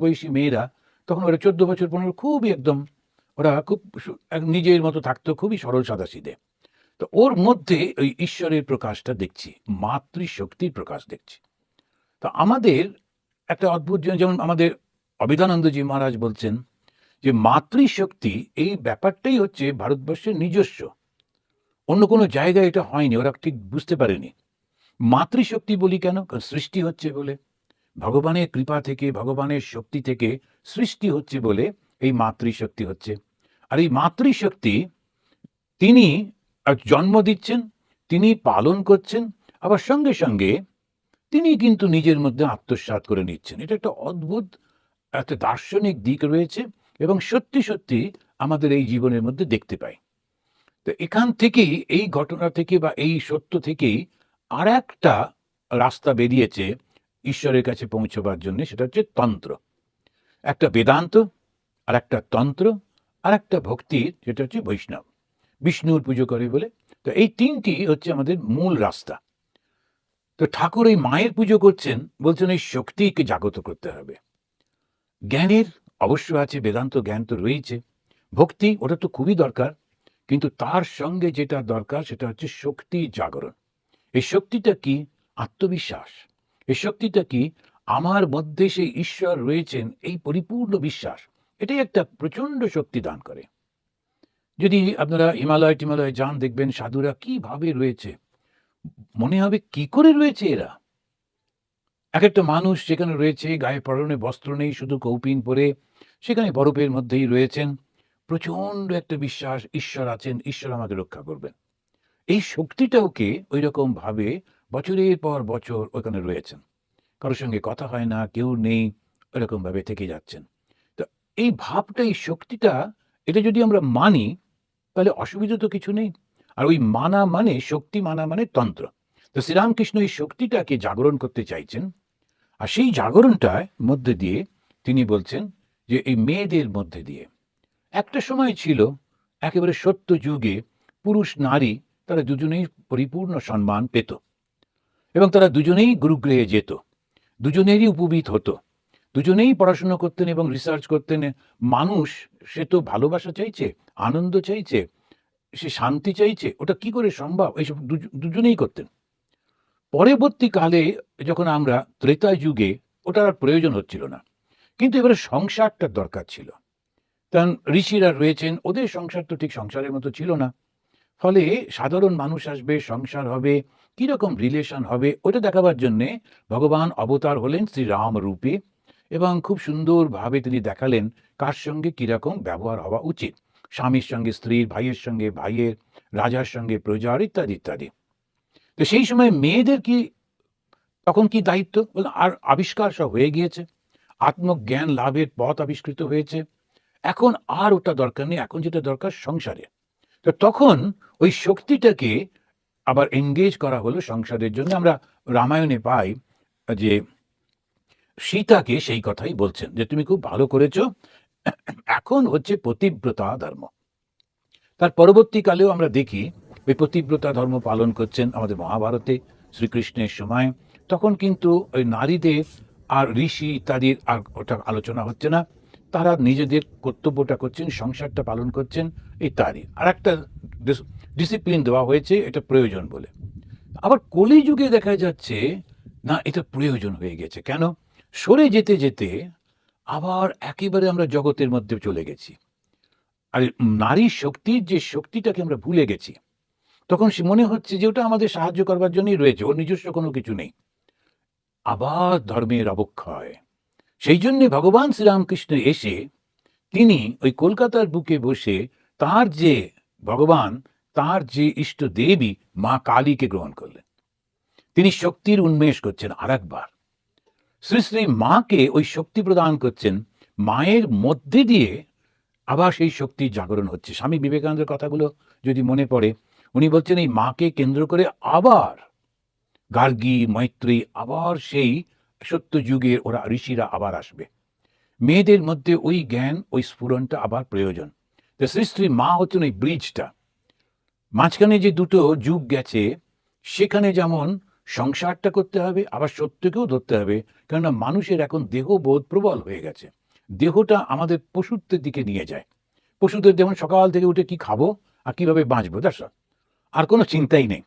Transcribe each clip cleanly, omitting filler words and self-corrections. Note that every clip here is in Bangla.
বয়সী মেয়েরা, তখন ওরা 14 বছর 15, খুবই একদম ওরা খুব নিজের মতো থাকতো, খুবই সরল সাদাসিধে। তো ওর মধ্যে ওই ঈশ্বরের প্রকাশটা দেখছি, মাতৃশক্তির প্রকাশ দেখছি। তো আমাদের একটা অদ্ভুত জিনিস, যেমন আমাদের অবিধানন্দজি মহারাজ বলছেন যে মাতৃশক্তি এই ব্যাপারটাই হচ্ছে ভারতবর্ষের নিজস্ব, অন্য কোনো জায়গায় এটা হয়নি, ওরা ঠিক বুঝতে পারেনি। মাতৃশক্তি বলি কেন? কারণ সৃষ্টি হচ্ছে বলে, ভগবানের কৃপা থেকে, ভগবানের শক্তি থেকে সৃষ্টি হচ্ছে বলে এই মাতৃশক্তি হচ্ছে। আর এই মাতৃশক্তি তিনি জন্ম দিচ্ছেন, তিনি পালন করছেন, আবার সঙ্গে সঙ্গে তিনি কিন্তু নিজের মধ্যে আত্মসাৎ করে নিচ্ছেন। এটা একটা অদ্ভুত একটা দার্শনিক দিক রয়েছে, এবং সত্যি সত্যি আমাদের এই জীবনের মধ্যে দেখতে পাই। তো এখান থেকেই, এই ঘটনা থেকে বা এই সত্য থেকেই আর একটা রাস্তা বেরিয়েছে ঈশ্বরের কাছে পৌঁছবার জন্য, সেটা হচ্ছে তন্ত্র। একটা বেদান্ত, আর একটা তন্ত্র, আর একটা ভক্তির, যেটা হচ্ছে বৈষ্ণব, বিষ্ণুর পুজো করে বলে। তো এই তিনটি হচ্ছে আমাদের মূল রাস্তা। তো ঠাকুর এই মায়ের পুজো করছেন, বলছেন এই শক্তিকে জাগ্রত করতে হবে। জ্ঞানের অবশ্য আছে, বেদান্ত জ্ঞান তো রয়েছে, ভক্তি ওটা তো খুবই দরকার, কিন্তু তার সঙ্গে যেটা দরকার সেটা হচ্ছে শক্তি জাগরণ। এই শক্তিটা কি? আত্মবিশ্বাস। এই শক্তিটা কি? আমার মধ্যে সেই ঈশ্বর রয়েছেন, এই পরিপূর্ণ বিশ্বাস। এটাই একটা প্রচন্ড শক্তি দান করে। যদি আপনারা হিমালয় যান, দেখবেন সাধুরা কিভাবে রয়েছে, মনে হবে কি করে রয়েছে এরা। এক একটা মানুষ যেখানে রয়েছে, গায়ে পরনে বস্ত্র নেই, শুধু কৌপিন পরে, সেখানে বরফের মধ্যেই রয়েছেন, প্রচন্ড একটা বিশ্বাস, ঈশ্বর আছেন, ঈশ্বর আমাকে রক্ষা করবেন। এই শক্তিটাওকে ওই রকম ভাবে বছরের পর বছর ওখানে রয়েছেন, কারোর সঙ্গে কথা হয় না, কেউ নেই, ওইরকম ভাবে থেকে যাচ্ছেন। তো এই ভাবটা, এই শক্তিটা, এটা যদি আমরা মানি, তাহলে অসুবিধা তো কিছু নেই। আর ওই মানা মানে, শক্তি মানা মানে তন্ত্র। তো শ্রীরামকৃষ্ণ এই শক্তিটাকে জাগরণ করতে চাইছেন, আর সেই জাগরণটার মধ্যে দিয়ে তিনি বলছেন যে এই মেয়েদের মধ্যে দিয়ে। একটা সময় ছিল, একেবারে সত্য যুগে, পুরুষ নারী তারা দুজনেই পরিপূর্ণ সম্মান পেত, এবং তারা দুজনেই গুরুগৃহে যেত, দুজনেরই উপবীত হতো, দুজনেই পড়াশোনা করতেন এবং রিসার্চ করতেন। মানুষ, সে তো ভালোবাসা চাইছে, আনন্দ চাইছে, সে শান্তি চাইছে, ওটা কি করে সম্ভব? এইসব দুজনেই করতেন। পরবর্তীকালে যখন আমরা ত্রেতা যুগে, ওটার আর প্রয়োজন হচ্ছিল না, কিন্তু এবারে সংসারটার দরকার ছিল। কারণ ঋষিরা রয়েছেন, ওদের সংসার তো ঠিক সংসারের মতো ছিল না। ফলে সাধারণ মানুষ আসবে, সংসার হবে, কিরকম রিলেশন হবে, ওটা দেখাবার জন্যে ভগবান অবতার হলেন শ্রীরাম রূপে, এবং খুব সুন্দরভাবে তিনি দেখালেন কার সঙ্গে কিরকম ব্যবহার হওয়া উচিত, স্বামীর সঙ্গে স্ত্রীর, ভাইয়ের সঙ্গে ভাইয়ের, রাজার সঙ্গে প্রজার, ইত্যাদি ইত্যাদি। তো সেই সময় মেয়েদের কি, তখন কি দায়িত্ব? আর আবিষ্কার সব হয়ে গিয়েছে, আত্মজ্ঞান লাভের পথ আবিষ্কৃত হয়েছে, এখন আর ওটা দরকার নেই, এখন যেটা দরকার সংসারে। তো তখন ওই শক্তিটাকে আবার এনগেজ করা হলো সংসারের জন্য। আমরা রামায়ণে পাই যে সীতাকে সেই কথাই বলছেন যে তুমি খুব ভালো করেছো, এখন হচ্ছে পতিব্রতা ধর্ম। তার পরবর্তীকালেও আমরা দেখি ওই পতিব্রতা ধর্ম পালন করছেন আমাদের মহাভারতে শ্রীকৃষ্ণের সময়। তখন কিন্তু ওই নারীদের আর ঋষি ইত্যাদির আর ওটা আলোচনা হচ্ছে না, তারা নিজেদের কর্তব্যটা করছেন, সংসারটা পালন করছেন, ইত্যাদি। আর একটা ডিসিপ্লিন দেওয়া হয়েছে, এটা প্রয়োজন বলে। আবার কলিযুগে দেখা যাচ্ছে না, এটা প্রয়োজন হয়ে গেছে। কেন? সরে যেতে যেতে আবার একেবারে আমরা জগতের মধ্যে চলে গেছি, আর নারী শক্তির যে শক্তিটাকে আমরা ভুলে গেছি। তখন সে মনে হচ্ছে যে ওটা আমাদের সাহায্য করবার জন্যই রয়েছে, ওর নিজস্ব কোনো কিছু নেই। আবার ধর্মের অবক্ষয়। সেই জন্যে ভগবান শ্রীরামকৃষ্ণ এসে তিনি ওই কলকাতার বুকে বসে তার যে ভগবান, তার যে ইষ্ট দেবী মা কালীকে গ্রহণ করলেন। তিনি শক্তির উন্মেষ করছেন আরেকবার, শ্রী শ্রী মাকে ওই শক্তি প্রদান করছেন, মায়ের মধ্যে দিয়ে আবার সেই শক্তির জাগরণ হচ্ছে। স্বামী বিবেকানন্দের কথাগুলো যদি মনে পড়ে, উনি বলছেন এই মাকে কেন্দ্র করে আবার গার্গী, মৈত্রী, আবার সেই সত্য যুগের ওরা ঋষিরা আবার আসবে। মেয়েদের মধ্যে ওই জ্ঞান, ওই স্ফুরণটা আবার প্রয়োজন। তো শ্রী শ্রী মা হচ্ছেন ওই ব্রিজটা। মাঝখানে যে দুটো যুগ গেছে, সেখানে যেমন সংসারটা করতে হবে, আবার সত্যকেও ধরতে হবে। কেননা মানুষের এখন দেহবোধ প্রবল হয়ে গেছে। দেহটা আমাদের পশুত্বের দিকে নিয়ে যায়। পশুদের যেমন সকাল থেকে উঠে কি খাবো আর কিভাবে বাঁচবো, দ্যাটস অল। আর কোনো চিন্তাই নেই।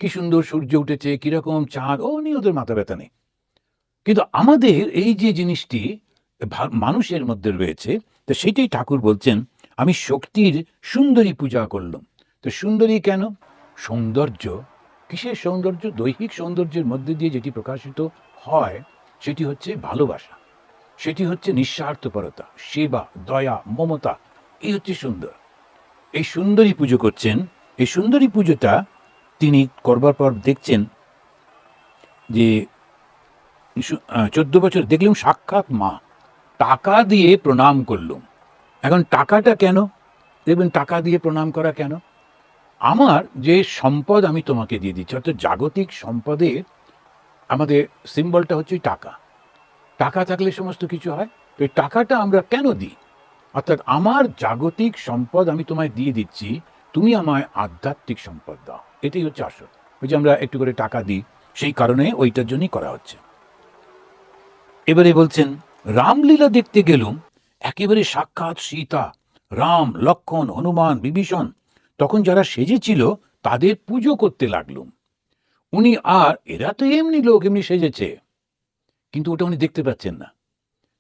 কি সুন্দর সূর্য উঠেছে, কিরকম চাঁদ, ও নিয়ে ওদের মাথা ব্যথা নেই। কিন্তু আমাদের এই যে জিনিসটি মানুষের মধ্যে রয়েছে, তো সেটাই ঠাকুর বলছেন, আমি শক্তির সুন্দরী পূজা করলাম। তো সুন্দরী কেন? সৌন্দর্য, কিসের সৌন্দর্য? দৈহিক সৌন্দর্যের মধ্যে দিয়ে যেটি প্রকাশিত হয় সেটি হচ্ছে ভালোবাসা, সেটি হচ্ছে নিঃস্বার্থপরতা, সেবা, দয়া, মমতা। এই হচ্ছে সুন্দর। এই সুন্দরী পুজো করছেন। এই সুন্দরী পুজোটা তিনি করবার পর দেখছেন যে 14 বছর দেখলাম সাক্ষাৎ মা, টাকা দিয়ে প্রণাম করলুম। এখন টাকাটা কেন? দেখবেন টাকা দিয়ে প্রণাম করা কেন? আমার যে সম্পদ আমি তোমাকে দিয়ে দিচ্ছি, অর্থাৎ জাগতিক সম্পদের আমাদের সিম্বলটা হচ্ছে টাকা। টাকা থাকলে সমস্ত কিছু হয়। তো এই টাকাটা আমরা কেন দিই? অর্থাৎ আমার জাগতিক সম্পদ আমি তোমায় দিয়ে দিচ্ছি, তুমি আমায় আধ্যাত্মিক সম্পদ দাও। এটাই হচ্ছে আসল। ওই যে আমরা একটু করে টাকা দিই, সেই কারণে ওইটার জন্যই করা হচ্ছে। এবারে বলছেন, রামলীলা দেখতে গেলুম, একেবারে সাক্ষাৎ সীতা, রাম, লক্ষ্মণ, হনুমান, বিভীষণ তখন যারা সেজেছিল তাদের পুজো করতে লাগলুম। উনি আর এরা তো এমনি লোক, এমনি সেজেছে, কিন্তু ওটা উনি দেখতে পাচ্ছেন না।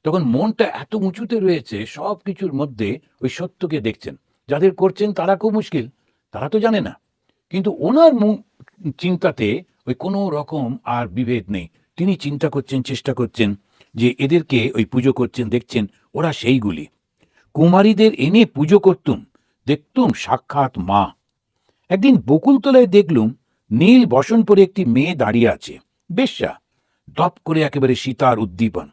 তখন মনটা এত উঁচুতে রয়েছে, সব কিছুর মধ্যে ওই সত্যকে দেখছেন। যাদের করছেন তারা খুব মুশকিল, তারা তো জানে না। কিন্তু ওনার চিন্তাতে ওই কোনো রকম আর বিভেদ নেই। তিনি চিন্তা করছেন, চেষ্টা করছেন যে এদেরকে ওই পুজো করছেন, দেখছেন ওরা সেইগুলি। কুমারীদের এনে পুজো করতুম, দেখতুম সাক্ষাৎ মা। একদিন বকুলতলায় দেখলুম নীল বসন পরে একটি মেয়ে দাঁড়িয়ে আছে, বেশ্যা। দপ করে একেবারে সীতার উদ্দীপন।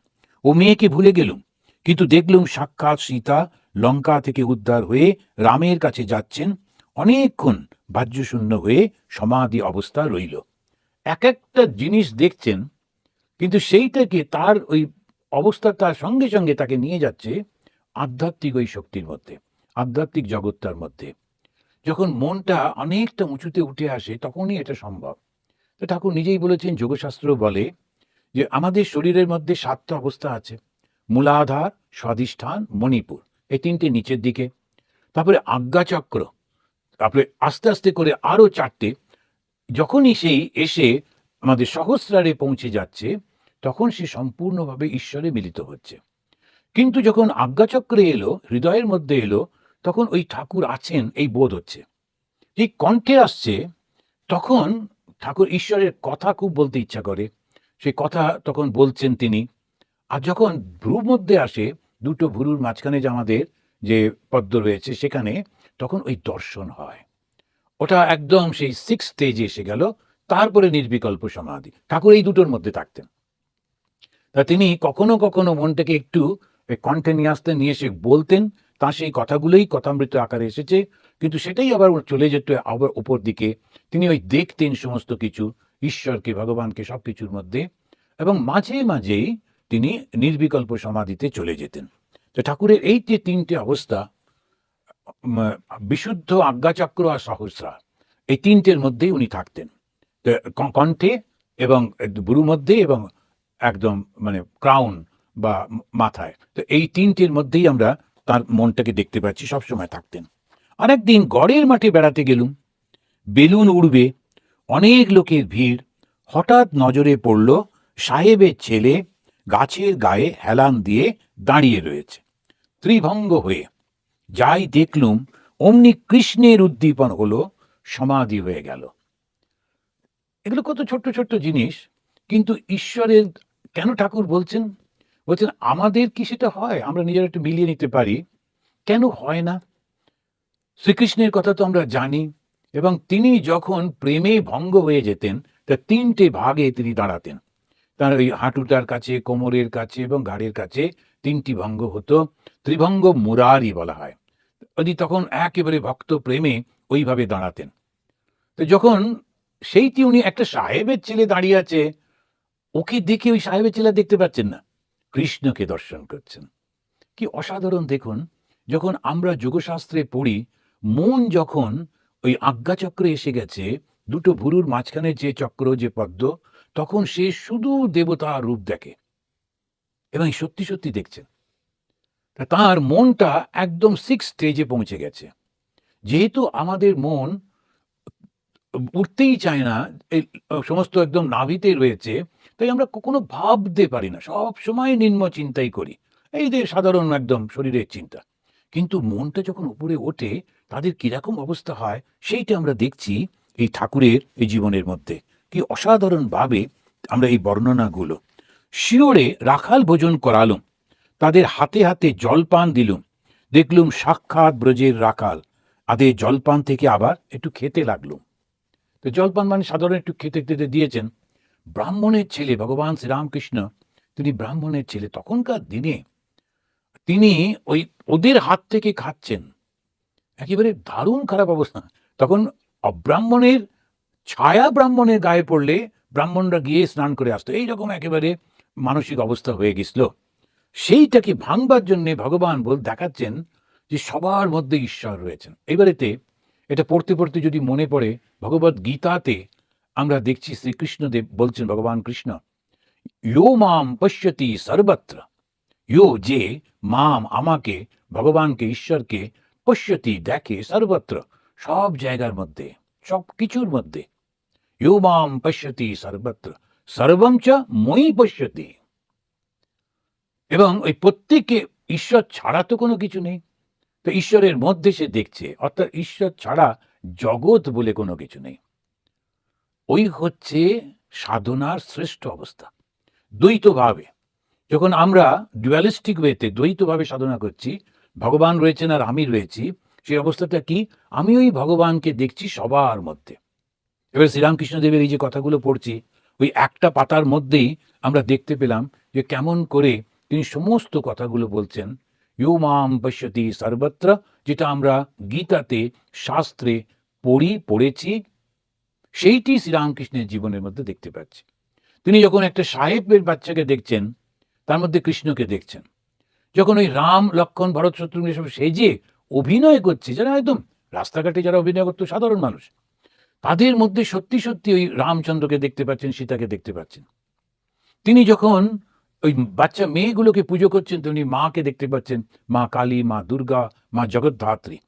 ও মেয়েকে ভুলে গেলুম, কিন্তু দেখলুম সাক্ষাৎ সীতা লঙ্কা থেকে উদ্ধার হয়ে রামের কাছে যাচ্ছেন। অনেকক্ষণ বাহ্যশূন্য হয়ে সমাধি অবস্থা রইল। এক একটা জিনিস দেখছেন, কিন্তু সেইটাকে তার ওই অবস্থা তার সঙ্গে সঙ্গে তাকে নিয়ে যাচ্ছে আধ্যাত্মিক ওই শক্তির মধ্যে, আধ্যাত্মিক জগৎটার মধ্যে। যখন মনটা অনেকটা উঁচুতে উঠে আসে তখনই এটা সম্ভব। তো ঠাকুর নিজেই বলেছেন, যোগশাস্ত্র বলে যে আমাদের শরীরের মধ্যে 7টা অবস্থা আছে। মূলাধার, স্বাধিষ্ঠান, মণিপুর, এই 3টে নিচের দিকে। তারপরে আজ্ঞাচক্র, তারপরে আস্তে আস্তে করে আরো 4টে। যখনই সেই এসে আমাদের সহস্রারে পৌঁছে যাচ্ছে, তখন সে সম্পূর্ণভাবে ঈশ্বরে মিলিত হচ্ছে। কিন্তু যখন আজ্ঞাচক্রে এলো, হৃদয়ের মধ্যে এলো, তখন ওই ঠাকুর আছেন এই বোধ হচ্ছে। এই কণ্ঠে আসছে, তখন ঠাকুর ঈশ্বরের কথা খুব বলতে ইচ্ছা করে, সেই কথা তখন বলছেন তিনি। আর যখন ভ্রুর মধ্যে আসে, দুটো ভ্রুর মাঝখানে যে আমাদের যে পদ্ম রয়েছে সেখানে, তখন ওই দর্শন হয়। ওটা একদম সেই 6th স্টেজে এসে গেল। তারপরে নির্বিকল্প সমাধি। ঠাকুর এই দুটোর মধ্যে থাকতেন। তা তিনি কখনো কখনো মনটাকে একটু কণ্ঠে নিয়ে আসতেন, নিয়ে এসে বলতেন। তার সেই কথাগুলোই কথামৃত আকারে এসেছে, কিন্তু সেটাই আবার চলে যেত আবার উপর দিকে। তিনি ওই দেখতেন সমস্ত কিছু, ঈশ্বরকে, ভগবানকে, সব কিছুর মধ্যে। এবং মাঝে মাঝেই তিনি নির্বিকল্প সমাধিতে চলে যেতেন। তো ঠাকুরের এই যে 3টে অবস্থা, বিশুদ্ধ, আজ্ঞাচক্র আর সহস্রার, এই 3টের মধ্যেই উনি থাকতেন। কণ্ঠে এবং বুরু মধ্যে এবং একদম মানে ক্রাউন বা মাথায়। তো এই 3টের মধ্যেই আমরা তার মনটাকে দেখতে পাচ্ছি, সবসময় থাকতেন। আরেকদিন গড়ের মাঠে বেড়াতে গেলুম, বেলুন উড়বে, অনেক লোকের ভিড়। হঠাৎ নজরে পড়ল সাহেবের ছেলে গাছের গায়ে হেলান দিয়ে দাঁড়িয়ে রয়েছে, ত্রিভঙ্গ হয়ে। যাই দেখলুম অমনি কৃষ্ণের উদ্দীপন হলো, সমাধি হয়ে গেল। এগুলো কত ছোট্ট ছোট্ট জিনিস, কিন্তু ঈশ্বরের কেন ঠাকুর বলছেন? বলছেন আমাদের কি সেটা হয়? আমরা নিজেরা একটু মিলিয়ে নিতে পারি, কেন হয় না? শ্রীকৃষ্ণের কথা তো আমরা জানি। এবং তিনি যখন প্রেমে ভঙ্গ হয়ে যেতেন, তা 3টে ভাগে তিনি দাঁড়াতেন। তার ওই হাঁটুটার কাছে, কোমরের কাছে এবং ঘাড়ের কাছে 3টি ভঙ্গ হতো। ত্রিভঙ্গ মুরারি বলা হয়। উনি তখন একেবারে ভক্ত প্রেমে ওইভাবে দাঁড়াতেন। তো যখন সেইটি উনি, একটা সাহেবের ছেলে দাঁড়িয়ে আছে, ওকে দেখে ওই সাহেবের ছেলে দেখতে পাচ্ছেন না, কৃষ্ণকে দর্শন করছেন। কি অসাধারণ দেখুন! যখন আমরা যোগশাস্ত্রে পড়ি, মন যখন ওই আজ্ঞাচক্রে এসে গেছে, দুটো ভুরুর মাঝখানে যে চক্র, যে পদ্ম, তখন সে শুধু দেবতার রূপ দেখে এবং সত্যি সত্যি দেখছেন। তার মনটা একদম 6 স্টেজে পৌঁছে গেছে। যেহেতু আমাদের মন উঠতেই চায় না, এই সমস্ত একদম নাভিতে রয়েছে, তাই আমরা কখনো ভাবতে পারি না, সব সময় নিম্ন চিন্তাই করি, এই যে সাধারণ একদম শরীরের চিন্তা। কিন্তু মনটা যখন উপরে ওঠে তাদের কিরকম অবস্থা হয় সেইটা আমরা দেখছি এই ঠাকুরের এই জীবনের মধ্যে। কি অসাধারণভাবে আমরা এই বর্ণনাগুলো শিওরে রাখাল ভোজন করালুম, তাদের হাতে হাতে জলপান দিলুম, দেখলুম সাক্ষাৎ ব্রজের রাখাল, আদের জলপান থেকে আবার একটু খেতে লাগলুম। তো জলপান মানে সাধারণ একটু খেতে খেতে দিয়েছেন। ব্রাহ্মণের ছেলে ভগবান শ্রীরামকৃষ্ণ, তিনি ব্রাহ্মণের ছেলে, তখনকার দিনে তিনি ওই ওদের হাত থেকে খাচ্ছেন। একেবারে দারুণ খারাপ অবস্থা। তখন অব্রাহ্মণের ছায়া ব্রাহ্মণের গায়ে পড়লে ব্রাহ্মণরা গিয়ে স্নান করে আসতো, এইরকম একেবারে মানসিক অবস্থা হয়ে গেছিল। সেইটাকে ভাঙবার জন্য ভগবান দেখাচ্ছেন যে সবার মধ্যে ঈশ্বর রয়েছেন। এবারেতে এটা পড়তে পড়তে যদি মনে পড়ে, ভগবদ গীতাতে আমরা দেখছি শ্রীকৃষ্ণদেব বলছেন, ভগবান কৃষ্ণ, ইয়ো মাম পশ্যতি সর্বত্র, ইয়ো যে মাম আমাকে, ভগবানকে ঈশ্বরকে, পশ্যতি দেখে, সর্বত্র সব জায়গার মধ্যে, সব কিছুর মধ্যে, ইয়ো মাম পশ্যতি সর্বত্র সর্বম চ মই পশ্যতি। এবং ওই প্রত্যেকে ঈশ্বর ছাড়া তো কোনো কিছু নেই, তো ঈশ্বরের মধ্যে সে দেখছে, অর্থাৎ ঈশ্বর ছাড়া জগৎ বলে কোনো কিছু নেই। ওই হচ্ছে সাধনার শ্রেষ্ঠ অবস্থা। দ্বৈতভাবে যখন আমরা ডুয়ালিস্টিক ওয়েতে দ্বৈতভাবে সাধনা করছি, ভগবান রয়েছেন আর আমি রয়েছি, সেই অবস্থাটা কি? আমি ওই ভগবানকে দেখছি সবার মধ্যে। এবার শ্রীরামকৃষ্ণদেবের এই যে কথাগুলো পড়ছি, ওই একটা পাতার মধ্যেই আমরা দেখতে পেলাম যে কেমন করে তিনি সমস্ত কথাগুলো বলছেন। ইয়ো মাম পশ্যতি সর্বত্র, যেটা আমরা গীতাতে শাস্ত্রে পড়েছি, সেইটি শ্রীরামকৃষ্ণের জীবনের মধ্যে দেখতে পাচ্ছি। তিনি যখন একটা সাহেবের বাচ্চাকে দেখছেন, তার মধ্যে কৃষ্ণকে দেখছেন। যখন ওই রাম লক্ষ্মণ ভরত শত্রুঘ্ন এসব সেজে অভিনয় করছে, যারা একদম রাস্তাঘাটে যারা অভিনয় করতো সাধারণ মানুষ, তাদের মধ্যে সত্যি সত্যি ওই রামচন্দ্রকে দেখতে পাচ্ছেন, সীতাকে দেখতে পাচ্ছেন। তিনি যখন ওই বাচ্চা মেয়েগুলোকে পুজো করছেন, তিনি মাকে দেখতে পাচ্ছেন, মা কালী, মা দুর্গা, মা জগদ্ধাত্রী।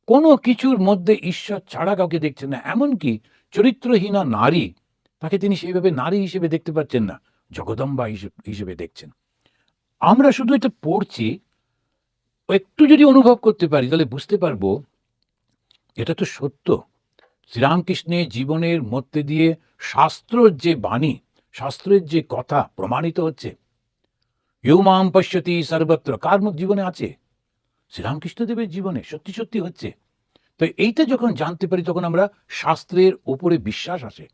কোনো কিছুর মধ্যে ঈশ্বর ছাড়া কাউকে দেখছেন না। এমনকি চরিত্রহীনা নারী, তাকে তিনি সেইভাবে নারী হিসেবে দেখতে পাচ্ছেন না, জগদম্বা হিসেবে দেখছেন। আমরা শুধু এটা পড়ছি, একটু যদি অনুভব করতে পারি তাহলে বুঝতে পারবো এটা তো সত্য। শ্রীরামকৃষ্ণের জীবনের মধ্যে দিয়ে শাস্ত্রের যে বাণী, শাস্ত্রের যে কথা প্রমাণিত হচ্ছে, ইয়ো মাম পশ্যতি সর্বত্র, কার জীবনে আছে? শ্রীরামকৃষ্ণদেবের জীবনে সত্যি সত্যি হচ্ছে। তো এইটা যখন জানতে পারি, তখন আমরা শাস্ত্রের উপরে বিশ্বাস আসে।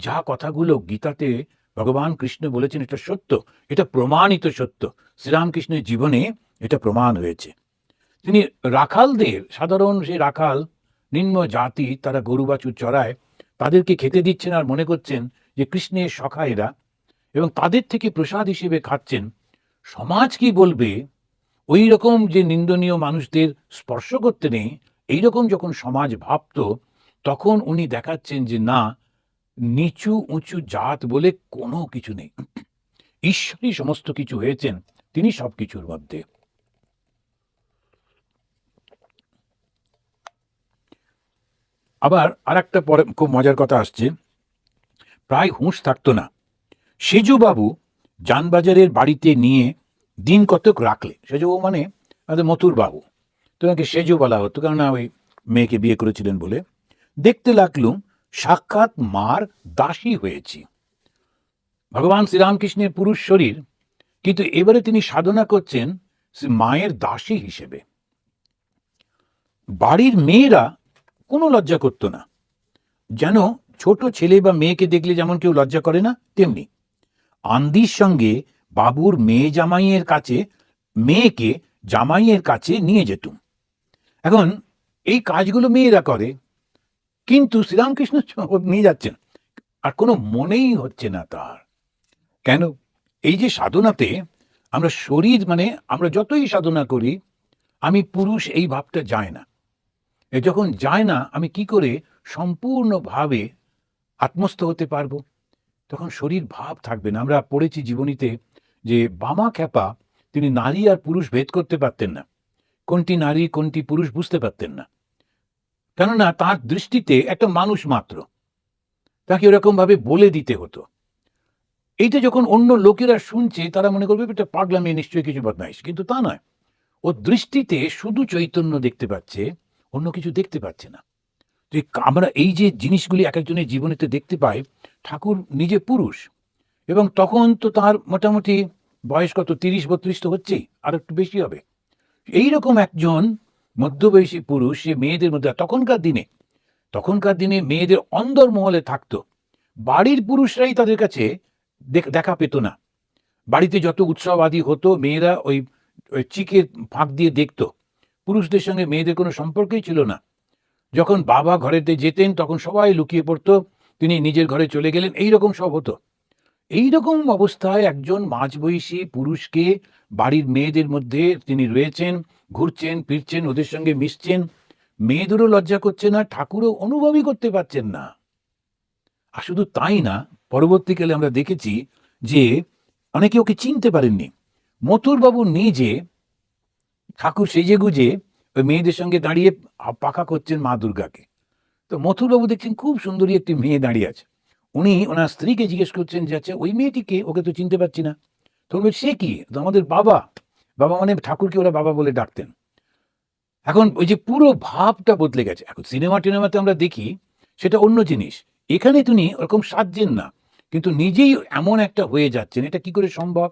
যা কথাগুলো গীতাতে ভগবান কৃষ্ণ বলেছেন এটা সত্য, এটা প্রমাণিত সত্য, শ্রীরামকৃষ্ণের জীবনে এটা প্রমাণ হয়েছে। তিনি রাখালদের, সাধারণ সেই রাখাল নিম্ন জাতি, তারা গরু বাছুর চড়ায়, তাদেরকে খেতে দিচ্ছেন আর মনে করছেন যে কৃষ্ণের সখা এরা, এবং তাদের থেকে প্রসাদ হিসেবে খাচ্ছেন। সমাজ কি বলবে? ওই রকম যে নিন্দনীয় মানুষদের স্পর্শ করতে নেই, এইরকম যখন সমাজ ভাবত, তখন উনি দেখাচ্ছেন যে না, নিচু উঁচু জাত বলে কোনো কিছু নেই, ঈশ্বরই সমস্ত কিছু হয়েছেন, তিনি সব কিছুর মধ্যে। আবার আর একটা পরে খুব মজার কথা আসছে, প্রায় হুঁশ থাকতো না সেজুবাবু জানবাজারের বাড়িতে নিয়ে দিন কতক রাখলে। সেজুবাবু মানে আমাদের মথুর বাবু, তো ওনাকে সেজু বলা হতো, কেননা ওই মেয়েকে বিয়ে করেছিলেন বলে। দেখতে লাগলুম সাক্ষাৎ মার দাসী হয়েছি। ভগবান শ্রীরামকৃষ্ণের পুরুষ শরীর, কিন্তু এবারে তিনি সাধনা করছেন মায়ের দাসী হিসেবে। বাড়ির মেয়েরা কোনো লজ্জা করতো না, যেন ছোট ছেলে বা মেয়েকে দেখলে যেমন কেউ লজ্জা করে না, তেমনি আন্দির সঙ্গে বাবুর মেয়েকে জামাইয়ের কাছে নিয়ে যেতুম। এখন এই কাজগুলো মেয়েরা করে, কিন্তু শ্রীরামকৃষ্ণ নিয়ে যাচ্ছেন আর কোনো মনেই হচ্ছে না তার। কেন? এই যে সাধনাতে আমরা শরীর, মানে আমরা যতই সাধনা করি, আমি পুরুষ এই ভাবটা যায় না। যখন যায় না, আমি কি করে সম্পূর্ণভাবে আত্মস্থ হতে পারবো? তখন শরীর ভাব থাকবে না। আমরা পড়েছি জীবনীতে যে বামা খ্যাপা তিনি নারী আর পুরুষ ভেদ করতে পারতেন না। কোনটি নারী কোনটি পুরুষ বুঝতে পারতেন না। কেননা তার দৃষ্টিতে একটা মানুষ মাত্র। তাকে ওরকমভাবে বলে দিতে হতো। এইটা যখন অন্য লোকেরা শুনছে তারা মনে করবে এটা পাগলামি, নিশ্চয়ই কিছু বদমাইশ। কিন্তু তা নয়। ওর দৃষ্টিতে শুধু চৈতন্য দেখতে পাচ্ছে, অন্য কিছু দেখতে পাচ্ছে না। যে আমরা এই যে জিনিসগুলি একেকজনের জীবনেতে দেখতে পাই, ঠাকুর নিজে পুরুষ এবং তখন তো তার মোটামুটি বয়স কত ৩০-৩২ তো হচ্ছেই, আর একটু বেশি হবে। এইরকম একজন মধ্যবয়সী পুরুষ সে মেয়েদের মধ্যে তখনকার দিনে মেয়েদের অন্দরমহলে থাকতো। বাড়ির পুরুষরাই তাদের কাছে দেখা পেত না। বাড়িতে যত উৎসব আদি হতো মেয়েরা ওই চিকের ফাঁক দিয়ে দেখতো। পুরুষদের সঙ্গে মেয়েদের কোনো সম্পর্কই ছিল না। যখন বাবা ঘরেতে যেতেন তখন সবাই লুকিয়ে পড়তো, তিনি নিজের ঘরে চলে গেলেন, এইরকম সব হতো। এইরকম অবস্থায় একজন মাঝবয়সী পুরুষকে বাড়ির মেয়েদের মধ্যে তিনি রয়েছেন, ঘুরছেন ফিরছেন, ওদের সঙ্গে মিশছেন, মেয়েদেরও লজ্জা করছে না, ঠাকুরও অনুভবই করতে পারছেন না। আর শুধু তাই না, পরবর্তীকালে আমরা দেখেছি যে অনেকে ওকে চিনতে পারেননি। মথুরবাবু নিজে ঠাকুর সেজেগুজে ওই মেয়েদের সঙ্গে দাঁড়িয়ে পাখা করছেন মা দুর্গাকে। তো মথুরবাবু দেখছেন খুব সুন্দরী একটি মেয়ে দাঁড়িয়ে আছে। উনি ওনার স্ত্রীকে জিজ্ঞেস করছেন যে আচ্ছা ওই মেয়েটিকে, ওকে তো চিনতে পারছি না। তখন বলছে সে কি, তো আমাদের বাবা। বাবা মানে ঠাকুরকে ওরা বাবা বলে ডাকতেন। এখন ওই যে পুরো ভাবটা বদলে গেছে। এখন সিনেমা টিনেমাতে আমরা দেখি সেটা অন্য জিনিস। এখানে তিনি ওরকম সাজছেন না, কিন্তু নিজেই এমন একটা হয়ে যাচ্ছেন। এটা কি করে সম্ভব?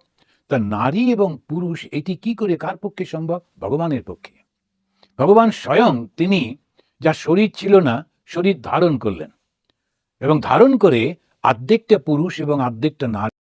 তা নারী এবং পুরুষ এটি কি করে, কার পক্ষে সম্ভব? ভগবানের পক্ষে। ভগবান স্বয়ং তিনি যার শরীর ছিল না, শরীর ধারণ করলেন এবং ধারণ করে অর্ধেকটা পুরুষ এবং অর্ধেকটা নারী